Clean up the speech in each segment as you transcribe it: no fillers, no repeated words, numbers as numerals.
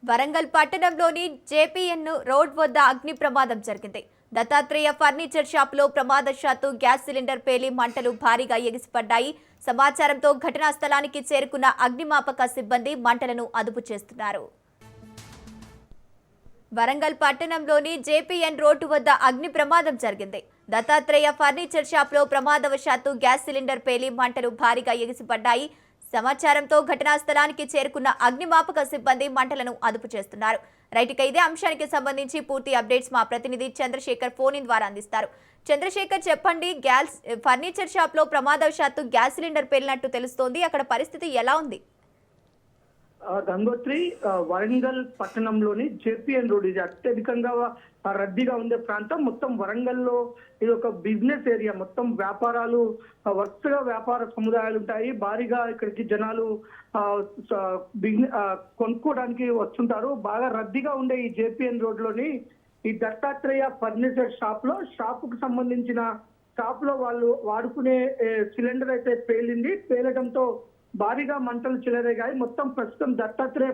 వరంగల్ పట్టణంలోని JPN road వద్ద అగ్ని ప్రమాదం జరిగింది. దత్తాత్రేయ ఫర్నిచర్ షాపులో ప్రమాదవశాత్తు గ్యాస్ సిలిండర్ పేలి మంటలు భారీగా ఎగిసిపడ్డాయి. సమాచారంతో ఘటనా స్థలానికి చేరుకున్న అగ్నిమాపక సిబ్బంది మంటలను అదుపు చేస్తున్నారు. వరంగల్ పట్టణంలోని జేపీఎన్ రోడ్డు వద్ద అగ్ని ప్రమాదం జరిగింది. దత్తాత్రేయ ఫర్నిచర్ షాపులో ప్రమాదవశాత్తు గ్యాస్ సిలిండర్ పేలి మంటలు భారీగా ఎగిసిపడ్డాయి. సమాచారంతో ఘటనా స్థలానికి చేరుకున్న అగ్నిమాపక సిబ్బంది మంటలను అదుపు చేస్తున్నారు. రైట్, ఇదే అంశానికి సంబంధించి పూర్తి అప్డేట్స్ మా ప్రతినిధి చంద్రశేఖర్ ఫోన్ ఇన్ ద్వారా అందిస్తారు. చంద్రశేఖర్, చెప్పండి, గ్యాస్ ఫర్నిచర్ షాప్ లో ప్రమాదవశాత్తు గ్యాస్ సిలిండర్ పేలినట్టు తెలుస్తోంది. అక్కడ పరిస్థితి ఎలా ఉంది? గంగోత్రి, వరంగల్ పట్టణంలోని జేపీఎన్ రోడ్, ఇది అత్యధికంగా రద్దీగా ఉండే ప్రాంతం. మొత్తం వరంగల్లో ఇది ఒక బిజినెస్ ఏరియా. మొత్తం వ్యాపారాలు, వరుసగా వ్యాపార సముదాయాలు ఉంటాయి. భారీగా ఇక్కడికి జనాలు కొనుక్కోవడానికి వస్తుంటారు. బాగా రద్దీగా ఉండే ఈ జేపీఎన్ రోడ్ లోని ఈ దత్తాత్రేయ ఫర్నిచర్ షాపుకు సంబంధించిన షాప్ లో వాళ్ళు వాడుకునే సిలిండర్ అయితే పేలడంతో భారీగా మంటలు చెలరేగాయి. మొత్తం ప్రస్తుతం దత్తాత్రేయ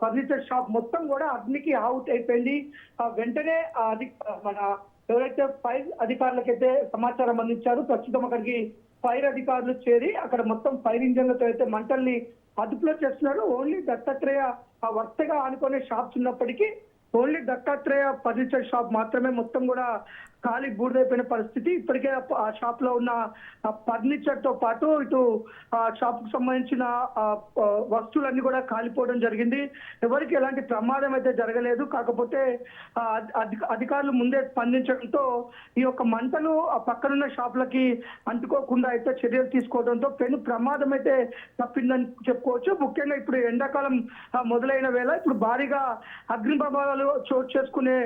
ఫర్నిచర్ షాప్ మొత్తం కూడా అగ్నికి అవుట్ అయిపోయింది. వెంటనే మన ఎవరైతే ఫైర్ అధికారులకైతే సమాచారం అందించారు. ప్రస్తుతం అక్కడికి ఫైర్ అధికారులు చేరి అక్కడ మొత్తం ఫైర్ ఇంజన్లతో అయితే మంటల్ని అదుపులో చేస్తున్నారు. ఓన్లీ దత్తాత్రేయ వరుసగా ఆనుకునే షాప్స్ ఉన్నప్పటికీ ఓన్లీ దత్తాత్రేయ ఫర్నిచర్ షాప్ మాత్రమే మొత్తం కూడా ఖాళీ బూడిదైపోయిన పరిస్థితి. ఇప్పటికే ఆ షాప్ లో ఉన్న ఫర్నిచర్ తో పాటు ఇటు షాప్ కు సంబంధించిన వస్తువులన్నీ కూడా కాలిపోవడం జరిగింది. ఎవరికి ఎలాంటి ప్రమాదం అయితే జరగలేదు. కాకపోతే అధికారులు ముందే స్పందించడంతో ఈ యొక్క మంటలు ఆ పక్కనున్న షాపులకి అంటుకోకుండా అయితే చర్యలు తీసుకోవడంతో పెను ప్రమాదం అయితే తప్పిందని చెప్పుకోవచ్చు. ముఖ్యంగా ఇప్పుడు ఎండాకాలం మొదలైన వేళ ఇప్పుడు భారీగా అగ్ని ప్రమాదాలు చోటు చేసుకునే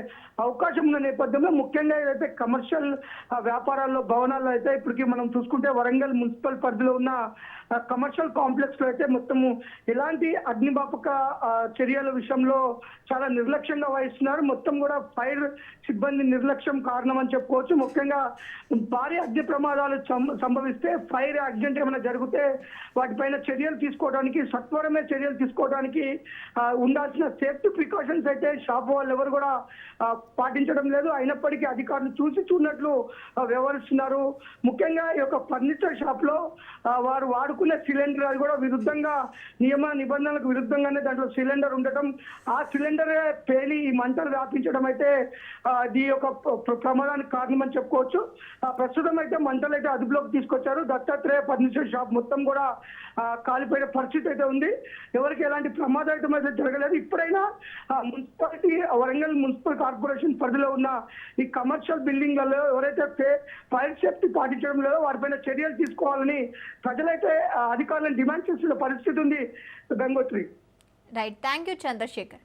అవకాశం ఉన్న నేపథ్యంలో ముఖ్యంగా ఏదైతే కమర్షియల్ వ్యాపారాల్లో, భవనాల్లో అయితే ఇప్పటికీ మనం చూసుకుంటే వరంగల్ మున్సిపల్ పరిధిలో ఉన్న కమర్షియల్ కాంప్లెక్స్ లో అయితే మొత్తము ఎలాంటి అగ్నిమాపక చర్యల విషయంలో చాలా నిర్లక్ష్యంగా వహిస్తున్నారు. మొత్తం కూడా ఫైర్ సిబ్బంది నిర్లక్ష్యం కారణం అని చెప్పుకోవచ్చు. ముఖ్యంగా భారీ అగ్ని ప్రమాదాలు సంభవిస్తే, ఫైర్ యాక్సిడెంట్ ఏమైనా జరిగితే వాటిపైన చర్యలు తీసుకోవడానికి, సత్వరమే చర్యలు తీసుకోవడానికి ఉండాల్సిన సేఫ్టీ ప్రికాషన్స్ అయితే షాప్ వాళ్ళు ఎవరు కూడా పాటించడం లేదు. అయినప్పటికీ అధికారులు చూసి చూడనట్లు వ్యవహరిస్తున్నారు. ముఖ్యంగా ఈ యొక్క ఫర్నిచర్ షాప్ లో వారు వాడుకునే సిలిండర్ అది కూడా విరుద్ధంగా, నియమ నిబంధనలకు విరుద్ధంగానే దాంట్లో సిలిండర్ ఉండటం, ఆ సిలిండర్ పేలి ఈ మంటలు వ్యాపించడం అయితే ఈ యొక్క ప్రమాదానికి కారణమని చెప్పుకోవచ్చు. ప్రస్తుతం అయితే మంటలు అయితే అదుపులోకి తీసుకొచ్చారు. దత్తాత్రేయ ఫర్నిచర్ షాప్ మొత్తం కూడా కాలిపోయిన పరిస్థితి అయితే ఉంది. ఎవరికి ఎలాంటి ప్రమాదం అయితే జరగలేదు. ఇప్పుడైనా మున్సిపాలిటీ, వరంగల్ మున్సిపల్ కార్పొరేషన్ పరిధిలో ఉన్న ఈ కమర్షియల్ బిల్డింగ్లలో ఎవరైతే ఫైర్ సేఫ్టీ పాటించడం లేదో వారిపైన చర్యలు తీసుకోవాలని ప్రజలైతే అధికారులను డిమాండ్ చేస్తున్న పరిస్థితి ఉంది. Gangotri. Right, thank you Chandrasekhar.